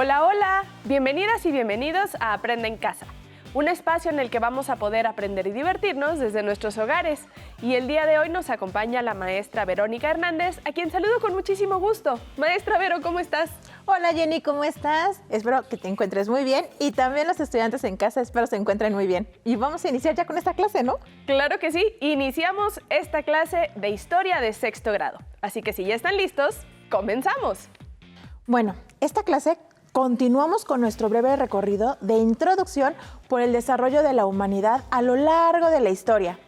Hola, hola, bienvenidas y bienvenidos a Aprende en Casa, un espacio en el que vamos a poder aprender y divertirnos desde nuestros hogares. Y el día de hoy nos acompaña la maestra Verónica Hernández, a quien saludo con muchísimo gusto. Maestra Vero, ¿cómo estás? Hola Jenny, ¿cómo estás? Espero que te encuentres muy bien y también los estudiantes en casa espero se encuentren muy bien. Y vamos a iniciar ya con esta clase, ¿no? Claro que sí, iniciamos esta clase de historia de sexto grado. Así que si ya están listos, ¡comenzamos! Bueno, esta clase continuamos con nuestro breve recorrido de introducción por el desarrollo de la humanidad a lo largo de la historia.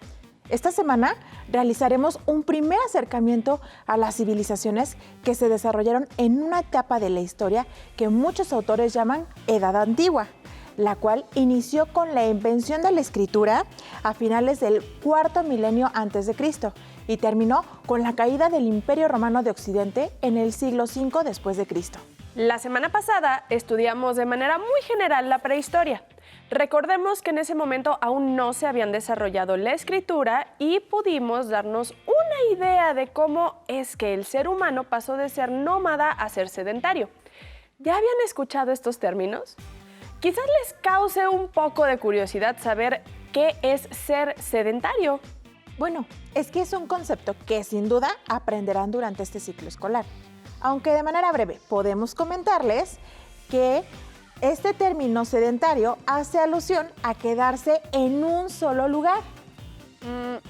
Esta semana realizaremos un primer acercamiento a las civilizaciones que se desarrollaron en una etapa de la historia que muchos autores llaman Edad Antigua, la cual inició con la invención de la escritura a finales del cuarto milenio antes de Cristo y terminó con la caída del Imperio Romano de Occidente en el siglo V después de Cristo. La semana pasada estudiamos de manera muy general la prehistoria. Recordemos que en ese momento aún no se habían desarrollado la escritura y pudimos darnos una idea de cómo es que el ser humano pasó de ser nómada a ser sedentario. ¿Ya habían escuchado estos términos? Quizás les cause un poco de curiosidad saber qué es ser sedentario. Bueno, es que es un concepto que sin duda aprenderán durante este ciclo escolar. Aunque de manera breve podemos comentarles que este término sedentario hace alusión a quedarse en un solo lugar.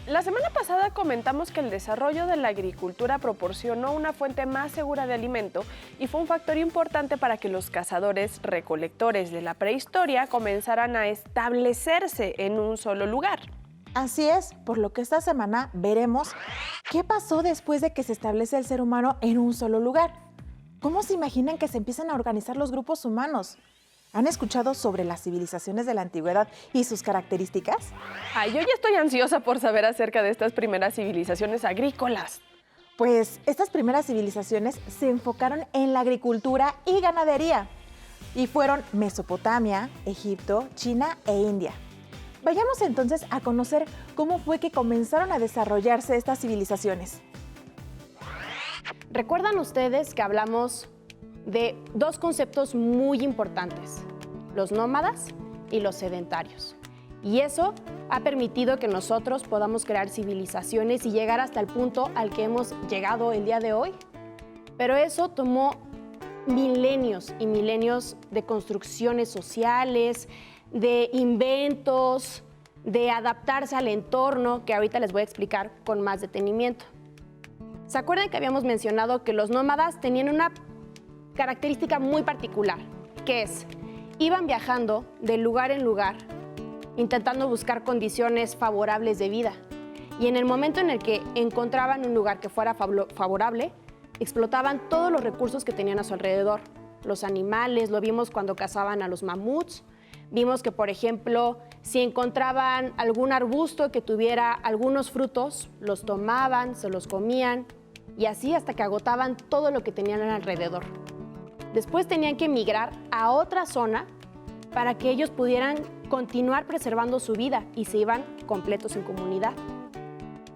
La semana pasada comentamos que el desarrollo de la agricultura proporcionó una fuente más segura de alimento y fue un factor importante para que los cazadores recolectores de la prehistoria comenzaran a establecerse en un solo lugar. Así es, por lo que esta semana veremos qué pasó después de que se establece el ser humano en un solo lugar. ¿Cómo se imaginan que se empiezan a organizar los grupos humanos? ¿Han escuchado sobre las civilizaciones de la antigüedad y sus características? Yo ya estoy ansiosa por saber acerca de estas primeras civilizaciones agrícolas. Pues estas primeras civilizaciones se enfocaron en la agricultura y ganadería y fueron Mesopotamia, Egipto, China e India. Vayamos entonces a conocer cómo fue que comenzaron a desarrollarse estas civilizaciones. ¿Recuerdan ustedes que hablamos de dos conceptos muy importantes, los nómadas y los sedentarios? Y eso ha permitido que nosotros podamos crear civilizaciones y llegar hasta el punto al que hemos llegado el día de hoy. Pero eso tomó milenios y milenios de construcciones sociales, de inventos, de adaptarse al entorno, que ahorita les voy a explicar con más detenimiento. ¿Se acuerdan que habíamos mencionado que los nómadas tenían una característica muy particular, que es, iban viajando de lugar en lugar, intentando buscar condiciones favorables de vida. Y en el momento en el que encontraban un lugar que fuera favorable, explotaban todos los recursos que tenían a su alrededor. Los animales, lo vimos cuando cazaban a los mamuts. Vimos que, por ejemplo, si encontraban algún arbusto que tuviera algunos frutos, los tomaban, se los comían y así hasta que agotaban todo lo que tenían alrededor. Después tenían que migrar a otra zona para que ellos pudieran continuar preservando su vida y se iban completos en comunidad.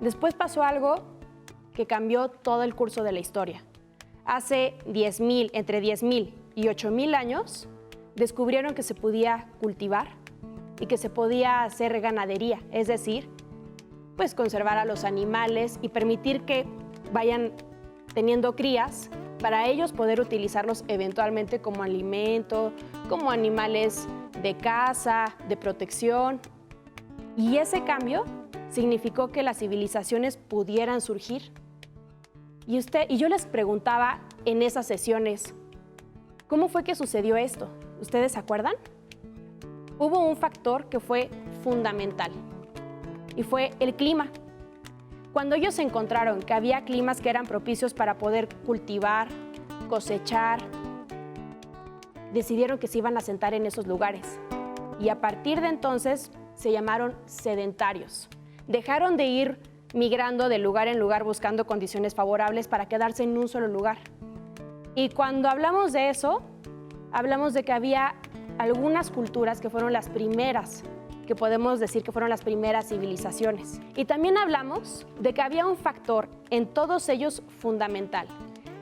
Después pasó algo que cambió todo el curso de la historia. Hace entre 10,000 y 8,000 años, descubrieron que se podía cultivar y que se podía hacer ganadería, es decir, pues conservar a los animales y permitir que vayan teniendo crías para ellos poder utilizarlos eventualmente como alimento, como animales de caza, de protección. Y ese cambio significó que las civilizaciones pudieran surgir. Y yo les preguntaba en esas sesiones, ¿cómo fue que sucedió esto? ¿Ustedes se acuerdan? Hubo un factor que fue fundamental y fue el clima. Cuando ellos encontraron que había climas que eran propicios para poder cultivar, cosechar, decidieron que se iban a asentar en esos lugares. Y a partir de entonces se llamaron sedentarios. Dejaron de ir migrando de lugar en lugar buscando condiciones favorables para quedarse en un solo lugar. Y cuando hablamos de eso, hablamos de que había algunas culturas que fueron las primeras, que podemos decir que fueron las primeras civilizaciones. Y también hablamos de que había un factor en todos ellos fundamental,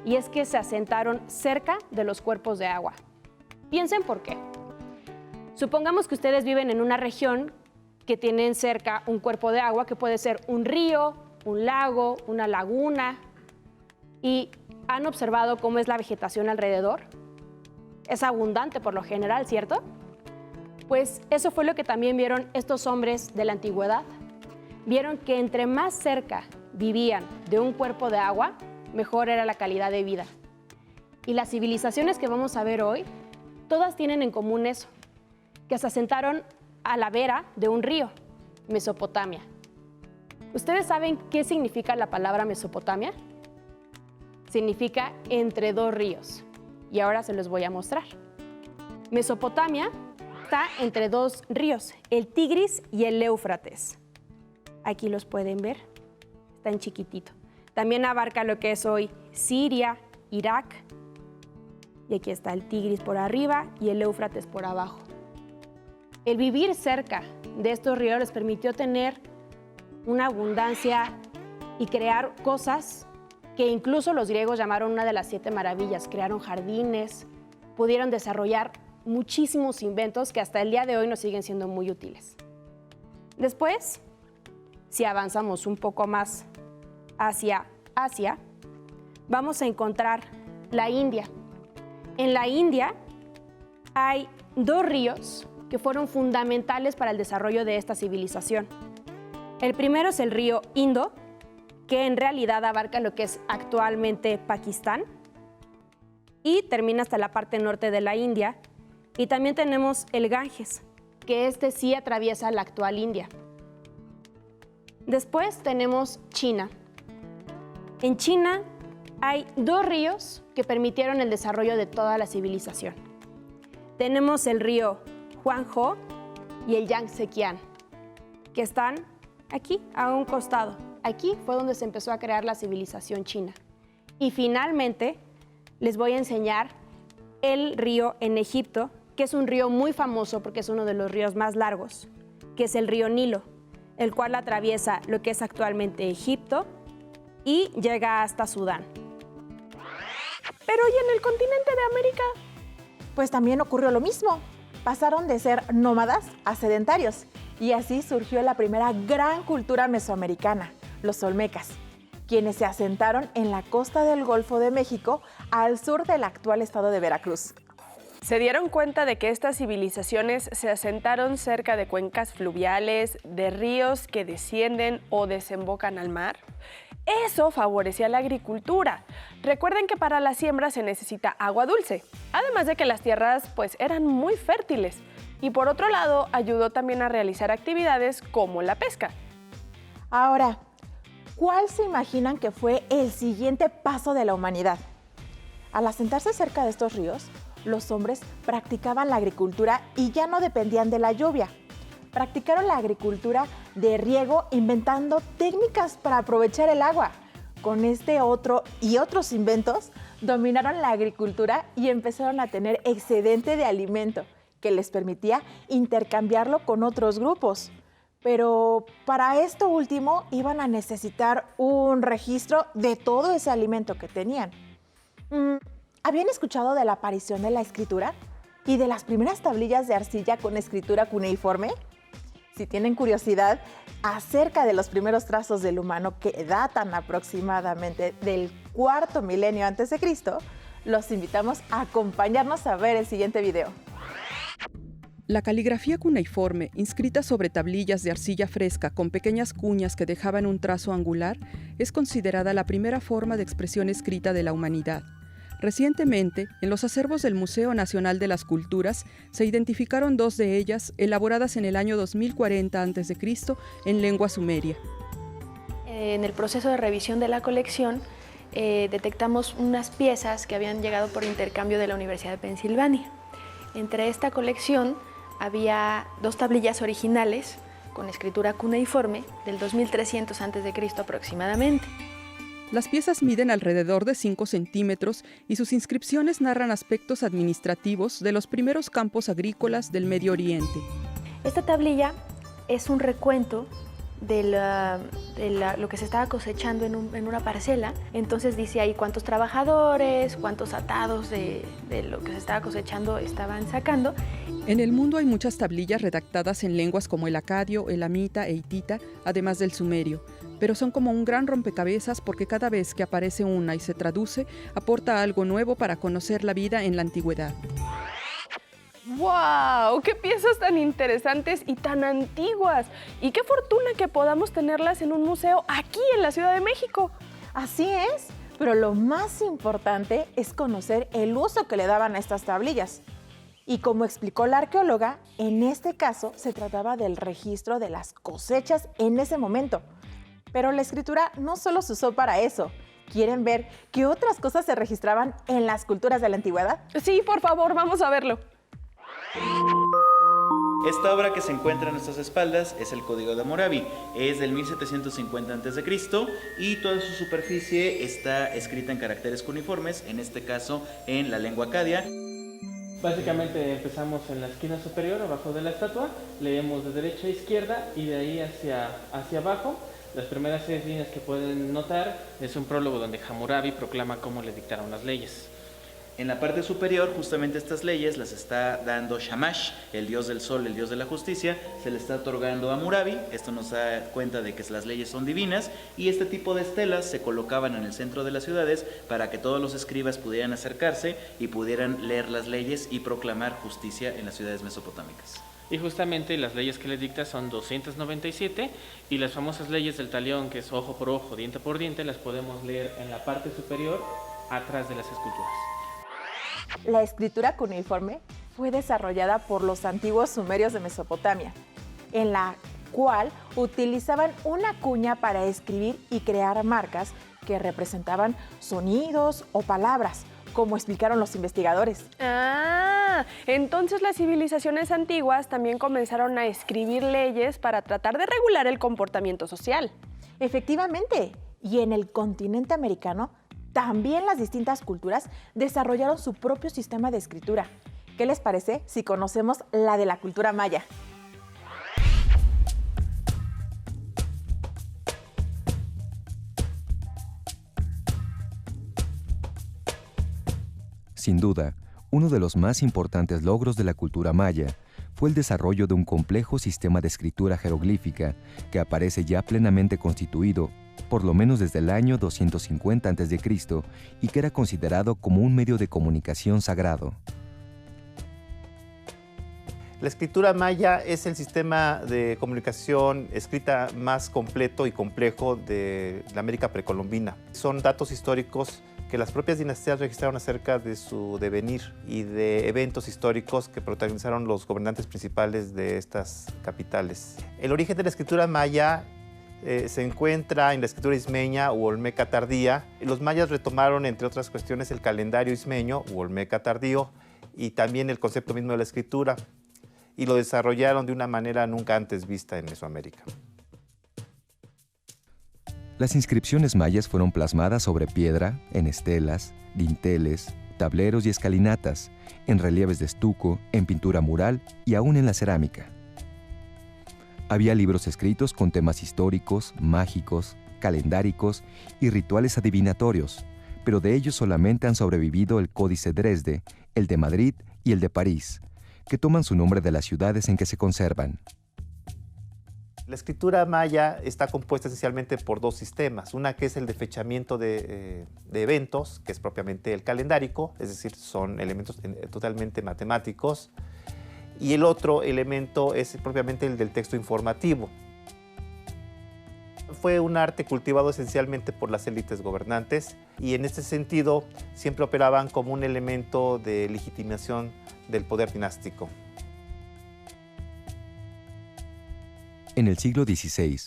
y es que se asentaron cerca de los cuerpos de agua. Piensen por qué. Supongamos que ustedes viven en una región que tienen cerca un cuerpo de agua que puede ser un río, un lago, una laguna, y han observado cómo es la vegetación alrededor. Es abundante por lo general, ¿cierto? Pues eso fue lo que también vieron estos hombres de la antigüedad. Vieron que entre más cerca vivían de un cuerpo de agua, mejor era la calidad de vida. Y las civilizaciones que vamos a ver hoy, todas tienen en común eso, que se asentaron a la vera de un río, Mesopotamia. ¿Ustedes saben qué significa la palabra Mesopotamia? Significa entre dos ríos. Y ahora se los voy a mostrar. Mesopotamia está entre dos ríos, el Tigris y el Éufrates. Aquí los pueden ver, están chiquitito. También abarca lo que es hoy Siria, Irak. Y aquí está el Tigris por arriba y el Éufrates por abajo. El vivir cerca de estos ríos les permitió tener una abundancia y crear cosas que incluso los griegos llamaron una de las 7 maravillas. Crearon jardines, pudieron desarrollar muchísimos inventos que hasta el día de hoy nos siguen siendo muy útiles. Después, si avanzamos un poco más hacia Asia, vamos a encontrar la India. En la India hay 2 ríos que fueron fundamentales para el desarrollo de esta civilización. El primero es el río Indo, que en realidad abarca lo que es actualmente Pakistán y termina hasta la parte norte de la India. Y también tenemos el Ganges, que este sí atraviesa la actual India. Después tenemos China. En China hay 2 ríos que permitieron el desarrollo de toda la civilización. Tenemos el río Huanghe y el Yangtze-Kiang, que están aquí, a un costado. Aquí fue donde se empezó a crear la civilización china. Y finalmente, les voy a enseñar el río en Egipto, que es un río muy famoso porque es uno de los ríos más largos, que es el río Nilo, el cual atraviesa lo que es actualmente Egipto y llega hasta Sudán. Pero ¿y en el continente de América? Pues también ocurrió lo mismo. Pasaron de ser nómadas a sedentarios y así surgió la primera gran cultura mesoamericana, los olmecas, quienes se asentaron en la costa del Golfo de México al sur del actual estado de Veracruz. ¿Se dieron cuenta de que estas civilizaciones se asentaron cerca de cuencas fluviales, de ríos que descienden o desembocan al mar? Eso favorecía la agricultura. Recuerden que para la siembra se necesita agua dulce, además de que las tierras pues eran muy fértiles. Y por otro lado, ayudó también a realizar actividades como la pesca. Ahora, ¿cuál se imaginan que fue el siguiente paso de la humanidad? Al asentarse cerca de estos ríos, los hombres practicaban la agricultura y ya no dependían de la lluvia. Practicaron la agricultura de riego inventando técnicas para aprovechar el agua. Con este otro y otros inventos, dominaron la agricultura y empezaron a tener excedente de alimento que les permitía intercambiarlo con otros grupos. Pero para esto último iban a necesitar un registro de todo ese alimento que tenían. ¿Habían escuchado de la aparición de la escritura y de las primeras tablillas de arcilla con escritura cuneiforme? Si tienen curiosidad acerca de los primeros trazos del humano que datan aproximadamente del 4º milenio antes de Cristo, los invitamos a acompañarnos a ver el siguiente video. La caligrafía cuneiforme, inscrita sobre tablillas de arcilla fresca con pequeñas cuñas que dejaban un trazo angular, es considerada la primera forma de expresión escrita de la humanidad. Recientemente, en los acervos del Museo Nacional de las Culturas, se identificaron 2 de ellas, elaboradas en el año 2040 a.C. en lengua sumeria. En el proceso de revisión de la colección, detectamos unas piezas que habían llegado por intercambio de la Universidad de Pensilvania. Entre esta colección había 2 tablillas originales con escritura cuneiforme del 2300 a.C. aproximadamente. Las piezas miden alrededor de 5 centímetros y sus inscripciones narran aspectos administrativos de los primeros campos agrícolas del Medio Oriente. Esta tablilla es un recuento lo que se estaba cosechando en una parcela. Entonces dice ahí cuántos trabajadores, cuántos atados de lo que se estaba cosechando estaban sacando. En el mundo hay muchas tablillas redactadas en lenguas como el acadio, el amita e hitita, además del sumerio, pero son como un gran rompecabezas porque cada vez que aparece una y se traduce, aporta algo nuevo para conocer la vida en la antigüedad. ¡Wow! ¡Qué piezas tan interesantes y tan antiguas! Y qué fortuna que podamos tenerlas en un museo aquí en la Ciudad de México. Así es, pero lo más importante es conocer el uso que le daban a estas tablillas. Y como explicó la arqueóloga, en este caso se trataba del registro de las cosechas en ese momento. Pero la escritura no solo se usó para eso. ¿Quieren ver qué otras cosas se registraban en las culturas de la antigüedad? Sí, por favor, vamos a verlo. Esta obra que se encuentra a nuestras espaldas es el Código de Hammurabi. Es del 1750 a.C. y toda su superficie está escrita en caracteres cuneiformes, en este caso en la lengua acadia. Básicamente empezamos en la esquina superior, abajo de la estatua, leemos de derecha a izquierda y de ahí hacia abajo. Las primeras 6 líneas que pueden notar es un prólogo donde Hammurabi proclama cómo le dictaron las leyes. En la parte superior, justamente estas leyes las está dando Shamash, el dios del sol, el dios de la justicia, se le está otorgando a Hammurabi. Esto nos da cuenta de que las leyes son divinas y este tipo de estelas se colocaban en el centro de las ciudades para que todos los escribas pudieran acercarse y pudieran leer las leyes y proclamar justicia en las ciudades mesopotámicas. Y justamente las leyes que le dicta son 297 y las famosas leyes del talión, que es ojo por ojo, diente por diente, las podemos leer en la parte superior, atrás de las esculturas. La escritura cuneiforme fue desarrollada por los antiguos sumerios de Mesopotamia, en la cual utilizaban una cuña para escribir y crear marcas que representaban sonidos o palabras, como explicaron los investigadores. Ah, entonces las civilizaciones antiguas también comenzaron a escribir leyes para tratar de regular el comportamiento social. Efectivamente, y en el continente americano, también las distintas culturas desarrollaron su propio sistema de escritura. ¿Qué les parece si conocemos la de la cultura maya? Sin duda, uno de los más importantes logros de la cultura maya fue el desarrollo de un complejo sistema de escritura jeroglífica que aparece ya plenamente constituido, por lo menos desde el año 250 a.C., y que era considerado como un medio de comunicación sagrado. La escritura maya es el sistema de comunicación escrita más completo y complejo de la América precolombina. Son datos históricos que las propias dinastías registraron acerca de su devenir y de eventos históricos que protagonizaron los gobernantes principales de estas capitales. El origen de la escritura maya se encuentra en la escritura ismeña u olmeca tardía. Los mayas retomaron, entre otras cuestiones, el calendario ismeño u olmeca tardío y también el concepto mismo de la escritura, y lo desarrollaron de una manera nunca antes vista en Mesoamérica. Las inscripciones mayas fueron plasmadas sobre piedra, en estelas, dinteles, tableros y escalinatas, en relieves de estuco, en pintura mural y aún en la cerámica. Había libros escritos con temas históricos, mágicos, calendáricos y rituales adivinatorios, pero de ellos solamente han sobrevivido el Códice Dresde, el de Madrid y el de París, que toman su nombre de las ciudades en que se conservan. La escritura maya está compuesta esencialmente por 2 sistemas. Una que es el de fechamiento de eventos, que es propiamente el calendárico, es decir, son elementos totalmente matemáticos. Y el otro elemento es propiamente el del texto informativo. Fue un arte cultivado esencialmente por las élites gobernantes y en este sentido siempre operaban como un elemento de legitimación del poder dinástico. En el siglo XVI,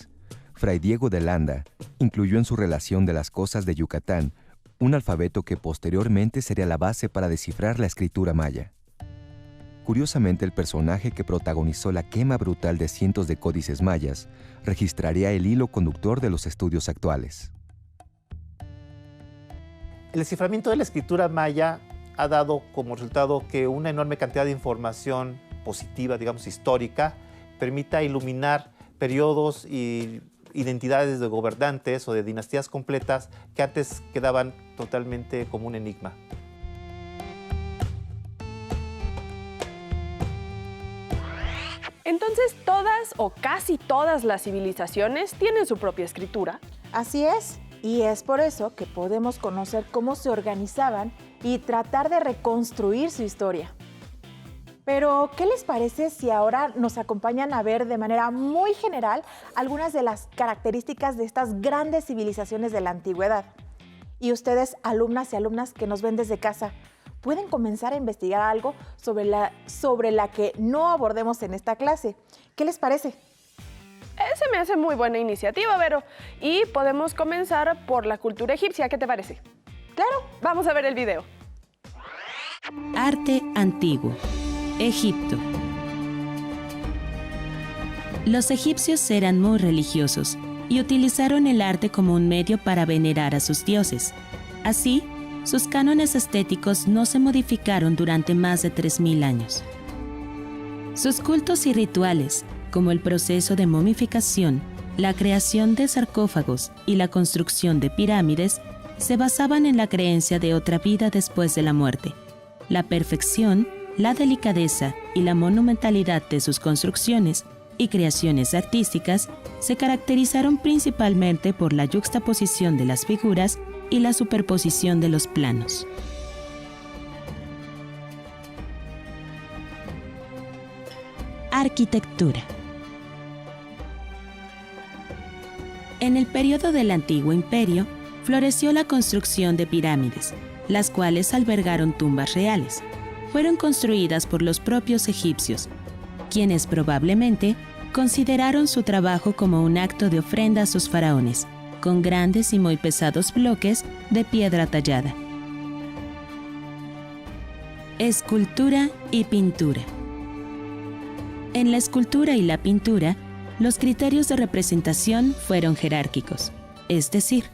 Fray Diego de Landa incluyó en su relación de las cosas de Yucatán un alfabeto que posteriormente sería la base para descifrar la escritura maya. Curiosamente, el personaje que protagonizó la quema brutal de cientos de códices mayas registraría el hilo conductor de los estudios actuales. El desciframiento de la escritura maya ha dado como resultado que una enorme cantidad de información positiva, digamos histórica, permita iluminar periodos y identidades de gobernantes o de dinastías completas que antes quedaban totalmente como un enigma. Entonces, todas o casi todas las civilizaciones tienen su propia escritura. Así es, y es por eso que podemos conocer cómo se organizaban y tratar de reconstruir su historia. Pero, ¿qué les parece si ahora nos acompañan a ver de manera muy general algunas de las características de estas grandes civilizaciones de la antigüedad? Y ustedes, alumnas y alumnas que nos ven desde casa, pueden comenzar a investigar algo sobre la que no abordemos en esta clase. ¿Qué les parece? Se me hace muy buena iniciativa, Vero. Y podemos comenzar por la cultura egipcia. ¿Qué te parece? Claro, vamos a ver el video. Arte antiguo. Egipto. Los egipcios eran muy religiosos y utilizaron el arte como un medio para venerar a sus dioses. Así, sus cánones estéticos no se modificaron durante más de 3000 años. Sus cultos y rituales, como el proceso de momificación, la creación de sarcófagos y la construcción de pirámides, se basaban en la creencia de otra vida después de la muerte. La perfección, la delicadeza y la monumentalidad de sus construcciones y creaciones artísticas se caracterizaron principalmente por la yuxtaposición de las figuras y la superposición de los planos. Arquitectura. En el periodo del Antiguo Imperio, floreció la construcción de pirámides, las cuales albergaron tumbas reales. Fueron construidas por los propios egipcios, quienes probablemente consideraron su trabajo como un acto de ofrenda a sus faraones, con grandes y muy pesados bloques de piedra tallada. Escultura y pintura. En la escultura y la pintura, los criterios de representación fueron jerárquicos, es decir,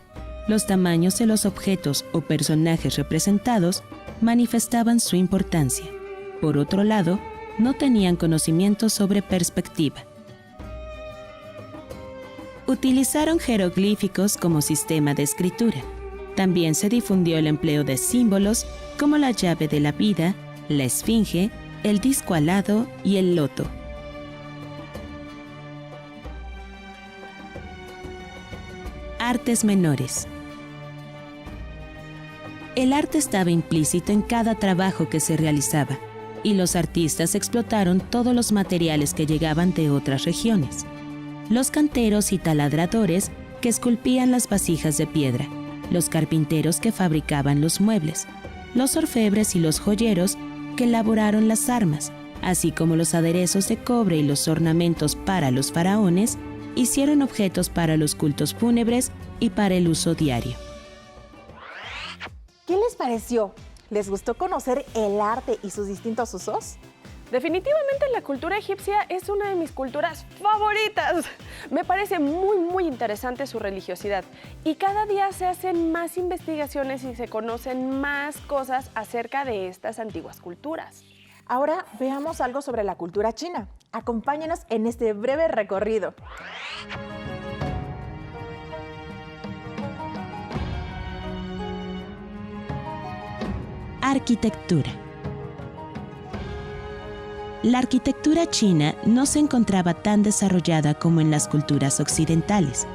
los tamaños de los objetos o personajes representados manifestaban su importancia. Por otro lado, no tenían conocimiento sobre perspectiva. Utilizaron jeroglíficos como sistema de escritura. También se difundió el empleo de símbolos como la llave de la vida, la esfinge, el disco alado y el loto. Artes menores. El arte estaba implícito en cada trabajo que se realizaba, y los artistas explotaron todos los materiales que llegaban de otras regiones. Los canteros y taladradores que esculpían las vasijas de piedra, los carpinteros que fabricaban los muebles, los orfebres y los joyeros que elaboraron las armas, así como los aderezos de cobre y los ornamentos para los faraones, hicieron objetos para los cultos fúnebres y para el uso diario. ¿Qué les pareció? ¿Les gustó conocer el arte y sus distintos usos? Definitivamente la cultura egipcia es una de mis culturas favoritas. Me parece muy interesante su religiosidad y cada día se hacen más investigaciones y se conocen más cosas acerca de estas antiguas culturas. Ahora veamos algo sobre la cultura china. Acompáñenos en este breve recorrido. Arquitectura. La arquitectura china no se encontraba tan desarrollada como en las culturas occidentales,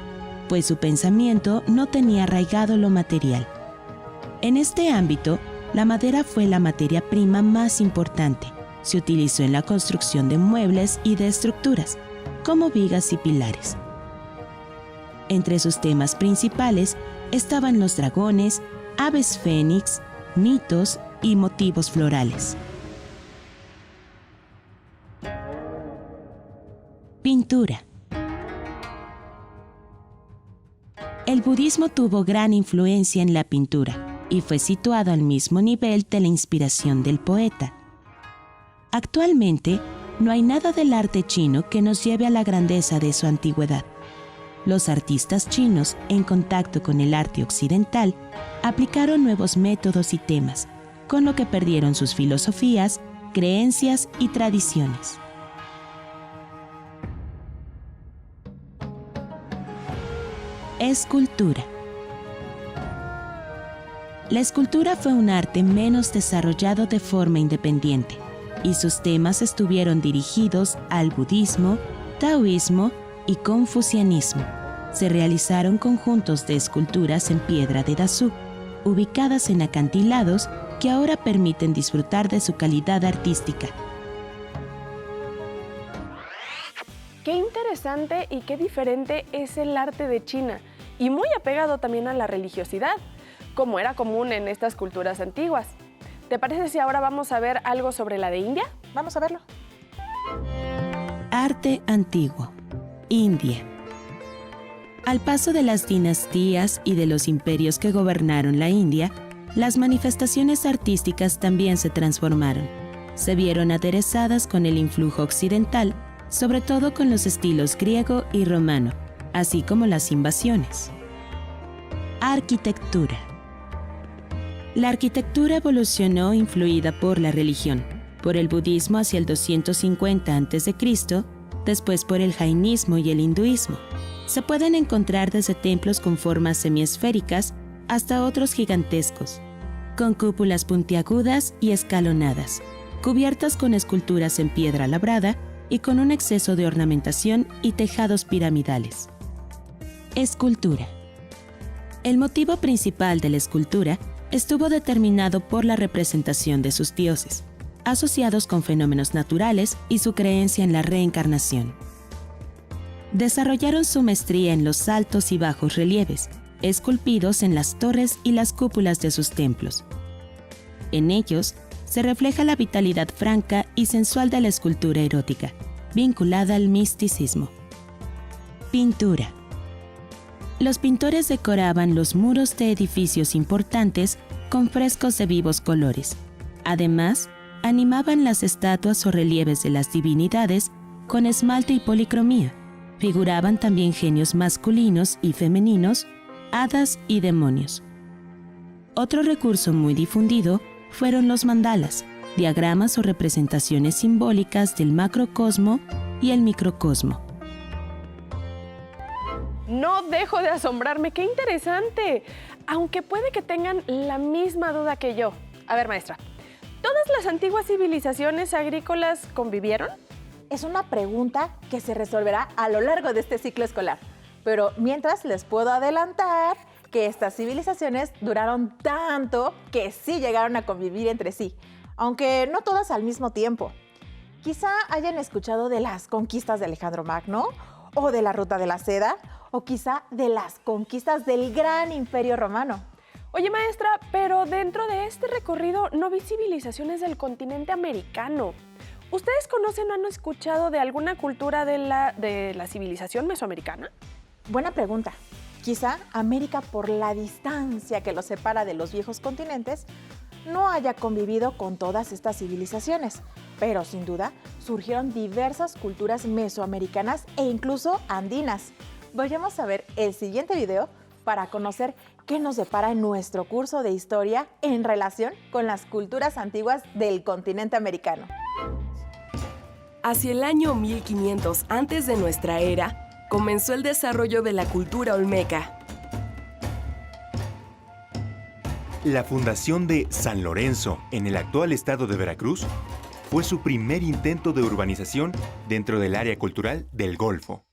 pues su pensamiento no tenía arraigado lo material. En este ámbito, la madera fue la materia prima más importante. Se utilizó en la construcción de muebles y de estructuras, como vigas y pilares. Entre sus temas principales estaban los dragones, aves fénix, mitos y motivos florales. Pintura. El budismo tuvo gran influencia en la pintura y fue situado al mismo nivel de la inspiración del poeta. Actualmente, no hay nada del arte chino que nos lleve a la grandeza de su antigüedad. Los artistas chinos, en contacto con el arte occidental, aplicaron nuevos métodos y temas, con lo que perdieron sus filosofías, creencias y tradiciones. Escultura. La escultura fue un arte menos desarrollado de forma independiente, y sus temas estuvieron dirigidos al budismo, taoísmo y confucianismo. Se realizaron conjuntos de esculturas en piedra de Dazú, ubicadas en acantilados que ahora permiten disfrutar de su calidad artística. Qué interesante y qué diferente es el arte de China, y muy apegado también a la religiosidad, como era común en estas culturas antiguas. ¿Te parece si ahora vamos a ver algo sobre la de India? Vamos a verlo. Arte antiguo. India. Al paso de las dinastías y de los imperios que gobernaron la India, las manifestaciones artísticas también se transformaron. Se vieron aderezadas con el influjo occidental, sobre todo con los estilos griego y romano, así como las invasiones. Arquitectura. La arquitectura evolucionó influida por la religión, por el budismo hacia el 250 a.C., después por el jainismo y el hinduismo. Se pueden encontrar desde templos con formas semiesféricas hasta otros gigantescos, con cúpulas puntiagudas y escalonadas, cubiertas con esculturas en piedra labrada y con un exceso de ornamentación y tejados piramidales. Escultura. El motivo principal de la escultura estuvo determinado por la representación de sus dioses, asociados con fenómenos naturales y su creencia en la reencarnación. Desarrollaron su maestría en los altos y bajos relieves, esculpidos en las torres y las cúpulas de sus templos. En ellos se refleja la vitalidad franca y sensual de la escultura erótica, vinculada al misticismo. Pintura. Los pintores decoraban los muros de edificios importantes con frescos de vivos colores. Además, animaban las estatuas o relieves de las divinidades con esmalte y policromía. Figuraban también genios masculinos y femeninos, hadas y demonios. Otro recurso muy difundido fueron los mandalas, diagramas o representaciones simbólicas del macrocosmo y el microcosmo. No dejo de asombrarme, qué interesante. Aunque puede que tengan la misma duda que yo. A ver, maestra, ¿todas las antiguas civilizaciones agrícolas convivieron? Es una pregunta que se resolverá a lo largo de este ciclo escolar. Pero mientras les puedo adelantar que estas civilizaciones duraron tanto que sí llegaron a convivir entre sí, aunque no todas al mismo tiempo. Quizá hayan escuchado de las conquistas de Alejandro Magno, o de la Ruta de la Seda, o quizá de las conquistas del Gran Imperio Romano. Oye, maestra, pero dentro de este recorrido no vi civilizaciones del continente americano. ¿Ustedes conocen o han escuchado de alguna cultura de la civilización mesoamericana? Buena pregunta. Quizá América, por la distancia que los separa de los viejos continentes, no haya convivido con todas estas civilizaciones, pero sin duda surgieron diversas culturas mesoamericanas e incluso andinas. Vayamos a ver el siguiente video para conocer qué nos depara en nuestro curso de historia en relación con las culturas antiguas del continente americano. Hacia el año 1500 antes de nuestra era, comenzó el desarrollo de la cultura olmeca. La fundación de San Lorenzo, en el actual estado de Veracruz, fue su primer intento de urbanización dentro del área cultural del Golfo.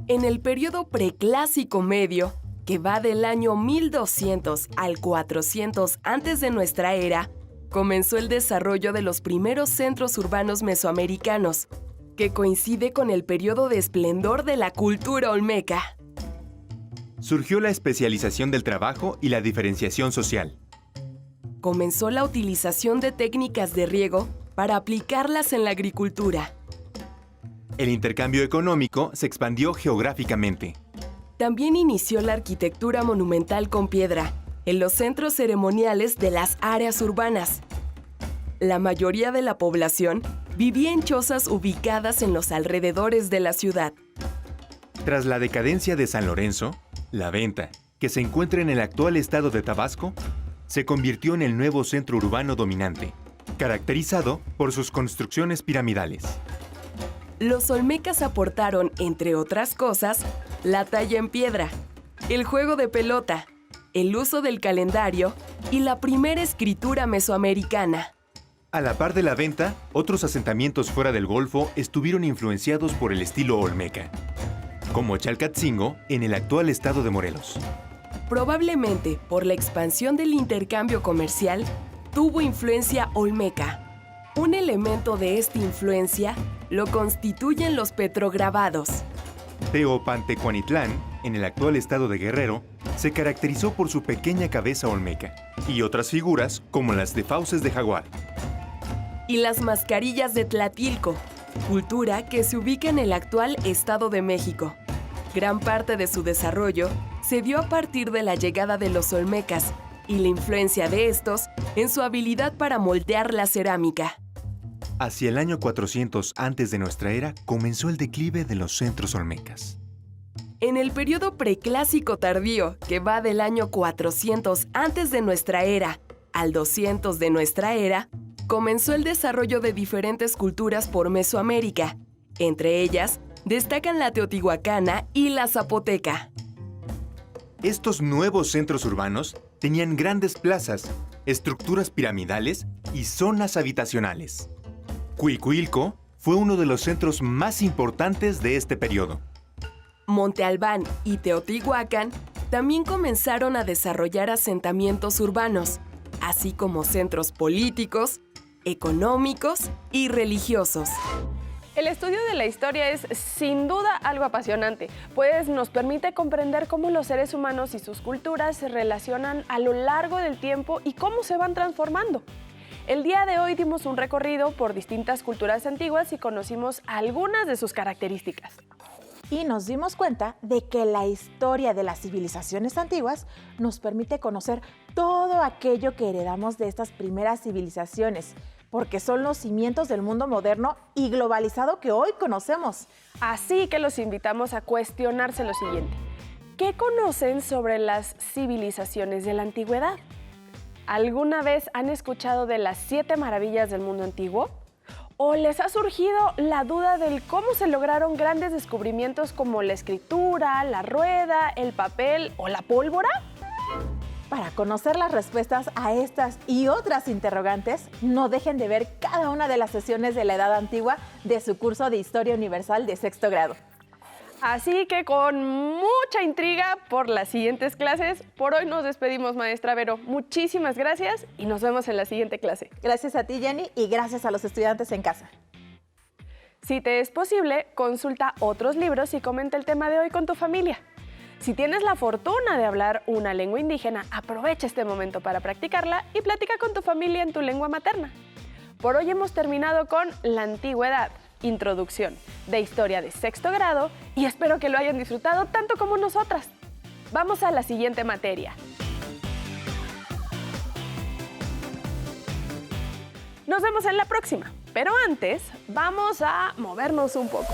En el periodo preclásico medio, que va del año 1200 al 400 antes de nuestra era, comenzó el desarrollo de los primeros centros urbanos mesoamericanos, que coincide con el periodo de esplendor de la cultura olmeca. Surgió la especialización del trabajo y la diferenciación social. Comenzó la utilización de técnicas de riego para aplicarlas en la agricultura. El intercambio económico se expandió geográficamente. También inició la arquitectura monumental con piedra en los centros ceremoniales de las áreas urbanas. La mayoría de la población vivía en chozas ubicadas en los alrededores de la ciudad. Tras la decadencia de San Lorenzo, La Venta, que se encuentra en el actual estado de Tabasco, se convirtió en el nuevo centro urbano dominante, caracterizado por sus construcciones piramidales. Los olmecas aportaron, entre otras cosas, la talla en piedra, el juego de pelota, el uso del calendario y la primera escritura mesoamericana. A la par de la venta, otros asentamientos fuera del Golfo estuvieron influenciados por el estilo olmeca, como Chalcatzingo en el actual estado de Morelos. Probablemente por la expansión del intercambio comercial, tuvo influencia olmeca. Un elemento de esta influencia lo constituyen los petrograbados. Teopantecuanitlán, en el actual estado de Guerrero, se caracterizó por su pequeña cabeza olmeca y otras figuras como las de fauces de jaguar. Y las mascarillas de Tlatilco, cultura que se ubica en el actual Estado de México. Gran parte de su desarrollo se dio a partir de la llegada de los olmecas y la influencia de estos en su habilidad para moldear la cerámica. Hacia el año 400 antes de nuestra era comenzó el declive de los centros olmecas. En el periodo preclásico tardío, que va del año 400 antes de nuestra era al 200 de nuestra era, comenzó el desarrollo de diferentes culturas por Mesoamérica. Entre ellas, destacan la teotihuacana y la zapoteca. Estos nuevos centros urbanos tenían grandes plazas, estructuras piramidales y zonas habitacionales. Cuicuilco fue uno de los centros más importantes de este periodo. Monte Albán y Teotihuacán también comenzaron a desarrollar asentamientos urbanos, así como centros políticos, económicos y religiosos. El estudio de la historia es sin duda algo apasionante, pues nos permite comprender cómo los seres humanos y sus culturas se relacionan a lo largo del tiempo y cómo se van transformando. El día de hoy dimos un recorrido por distintas culturas antiguas y conocimos algunas de sus características. Y nos dimos cuenta de que la historia de las civilizaciones antiguas nos permite conocer todo aquello que heredamos de estas primeras civilizaciones, porque son los cimientos del mundo moderno y globalizado que hoy conocemos. Así que los invitamos a cuestionarse lo siguiente. ¿Qué conocen sobre las civilizaciones de la antigüedad? ¿Alguna vez han escuchado de las 7 maravillas del mundo antiguo? ¿O les ha surgido la duda del cómo se lograron grandes descubrimientos como la escritura, la rueda, el papel o la pólvora? Para conocer las respuestas a estas y otras interrogantes, no dejen de ver cada una de las sesiones de la Edad Antigua de su curso de Historia Universal de 6º grado. Así que con mucha intriga por las siguientes clases, por hoy nos despedimos, maestra Vero. Muchísimas gracias y nos vemos en la siguiente clase. Gracias a ti, Jenny, y gracias a los estudiantes en casa. Si te es posible, consulta otros libros y comenta el tema de hoy con tu familia. Si tienes la fortuna de hablar una lengua indígena, aprovecha este momento para practicarla y platica con tu familia en tu lengua materna. Por hoy hemos terminado con la antigüedad, introducción de historia de 6º grado y espero que lo hayan disfrutado tanto como nosotras. Vamos a la siguiente materia. Nos vemos en la próxima, pero antes vamos a movernos un poco.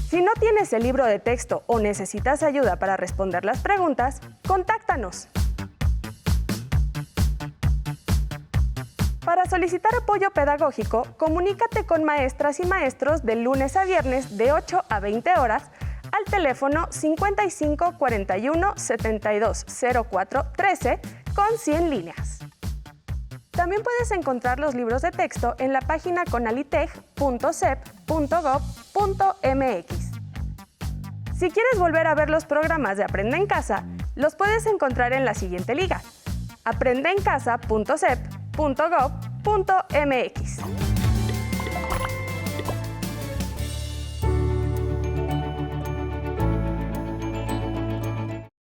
Si no tienes el libro de texto o necesitas ayuda para responder las preguntas, contáctanos. Para solicitar apoyo pedagógico, comunícate con maestras y maestros de lunes a viernes de 8 a 20 horas al teléfono 55 41 72 04 13 con 100 líneas. También puedes encontrar los libros de texto en la página conaliteg.sep.gov.mx. Si quieres volver a ver los programas de Aprende en Casa, los puedes encontrar en la siguiente liga: aprendeencasa.sep.gov.mx.